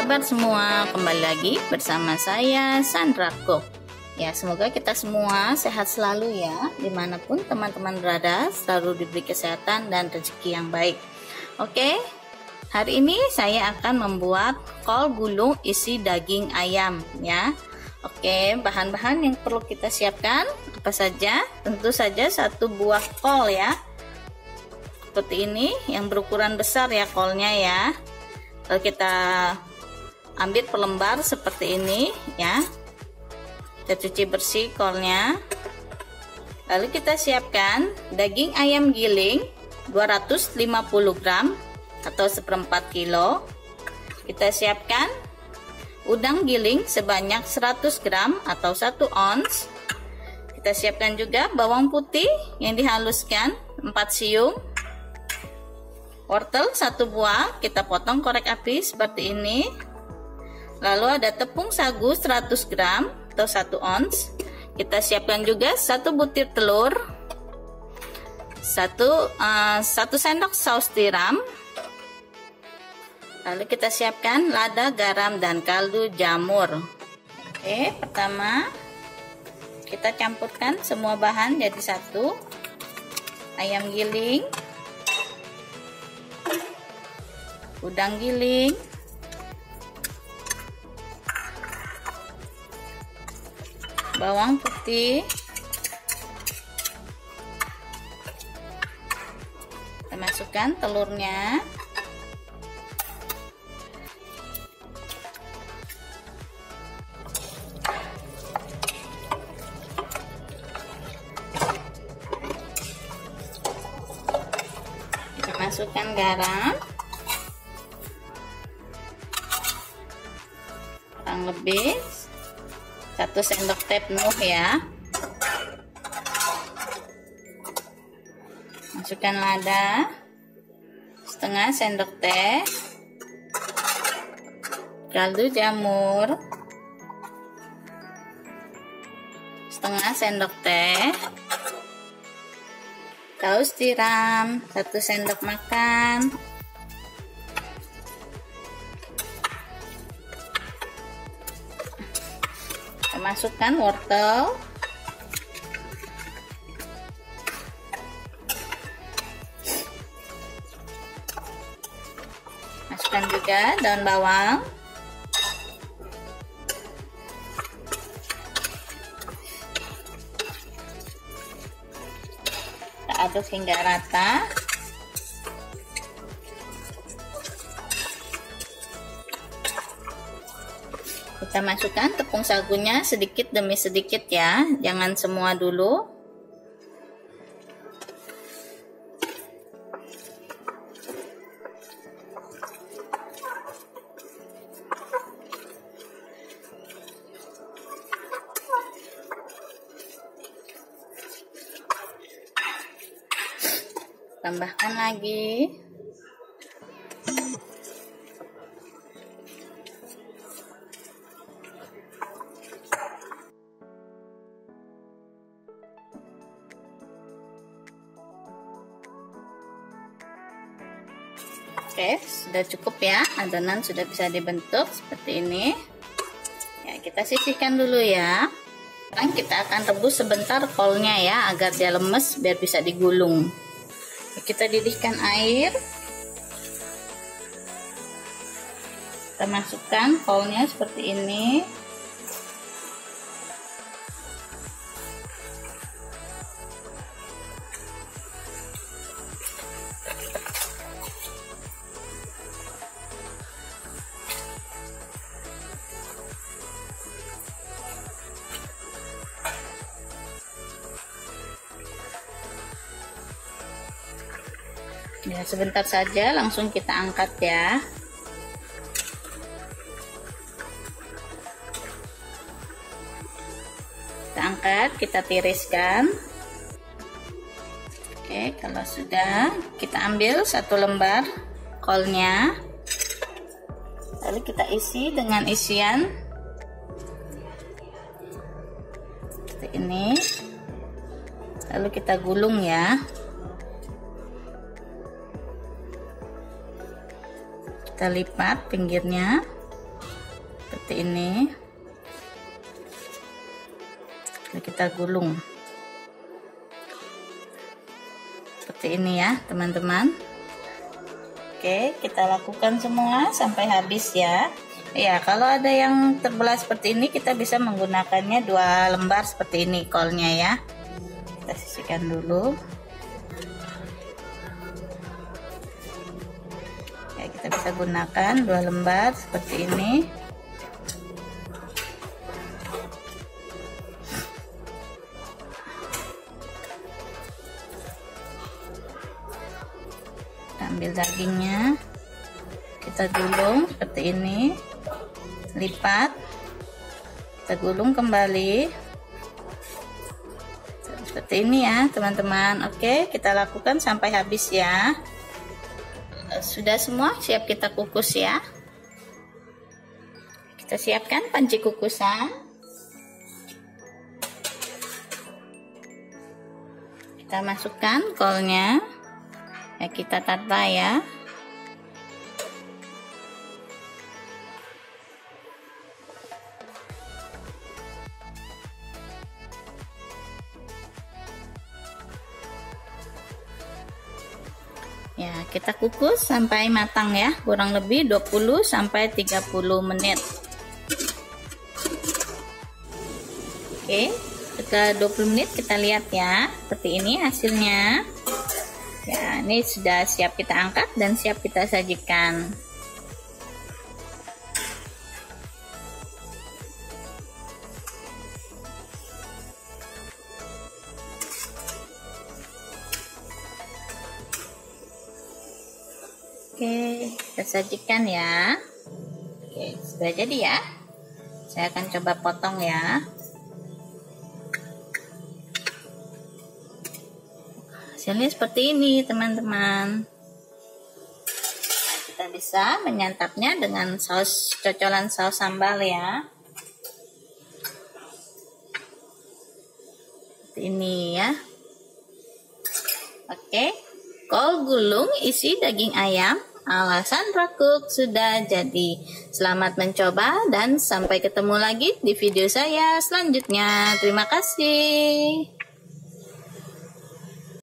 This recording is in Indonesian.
kabar semua? Kembali lagi bersama saya Sandra Cook. Ya, semoga kita semua sehat selalu ya, dimanapun teman-teman berada, selalu diberi kesehatan dan rezeki yang baik. Oke, hari ini saya akan membuat kol gulung isi daging ayam ya. Oke, bahan-bahan yang perlu kita siapkan apa saja? Tentu saja 1 buah kol ya, seperti ini, yang berukuran besar ya kolnya ya. Lalu kita ambil pelembar seperti ini ya, kita cuci bersih kolnya. Lalu kita siapkan daging ayam giling 250 gram atau 1/4 kilo. Kita siapkan udang giling sebanyak 100 gram atau 1 ons. Kita siapkan juga bawang putih yang dihaluskan 4 siung. Wortel 1 buah, kita potong korek api seperti ini. Lalu ada tepung sagu 100 gram atau 1 ons. Kita siapkan juga 1 butir telur, 1 sendok saus tiram. Lalu kita siapkan lada, garam, dan kaldu jamur. Oke, pertama kita campurkan semua bahan jadi satu. Ayam giling, udang giling, bawang putih, kita masukkan telurnya, kita masukkan garam kurang lebih 1 sendok teh penuh ya. Masukkan lada setengah sendok teh, kaldu jamur setengah sendok teh, saus tiram 1 sendok makan, masukkan wortel, masukkan juga daun bawang, kita aduk hingga rata. Kita masukkan tepung sagunya sedikit demi sedikit ya, jangan semua dulu. Tambahkan lagi. Oke, sudah cukup ya, adonan sudah bisa dibentuk seperti ini ya. Kita sisihkan dulu ya. Sekarang kita akan rebus sebentar kolnya ya, agar dia lemes biar bisa digulung. Kita didihkan air, kita masukkan kolnya seperti ini. Ya, sebentar saja langsung kita angkat ya. Kita angkat, kita tiriskan. Oke, kalau sudah, kita ambil 1 lembar kolnya. Lalu kita isi dengan isian seperti ini. Lalu kita gulung ya. Kita lipat pinggirnya. seperti ini. Kita gulung seperti ini ya teman-teman. Oke, kita lakukan semua sampai habis ya. Ya, kalau ada yang terbelah seperti ini, kita bisa menggunakannya 2 lembar seperti ini kolnya ya. Kita sisihkan dulu. Ya, kita bisa gunakan 2 lembar seperti ini. Ambil dagingnya, kita gulung seperti ini, lipat, kita gulung kembali seperti ini ya teman-teman. Oke, kita lakukan sampai habis ya. Sudah semua siap kita kukus ya. Kita siapkan panci kukusan, kita masukkan kolnya ya, kita tata ya. Ya, kita kukus sampai matang ya, kurang lebih 20 sampai 30 menit. Oke, setelah 20 menit kita lihat ya, seperti ini hasilnya. Ya, ini sudah siap kita angkat dan siap kita sajikan. Oke, kita sajikan ya. Oke, sudah jadi ya. Saya akan coba potong ya. Hasilnya seperti ini teman-teman. Kita bisa menyantapnya dengan saus cocolan saus sambal ya. Seperti ini ya. Oke, kol gulung isi daging ayam ala Sandra Cook sudah jadi. Selamat mencoba dan sampai ketemu lagi di video saya selanjutnya. Terima kasih.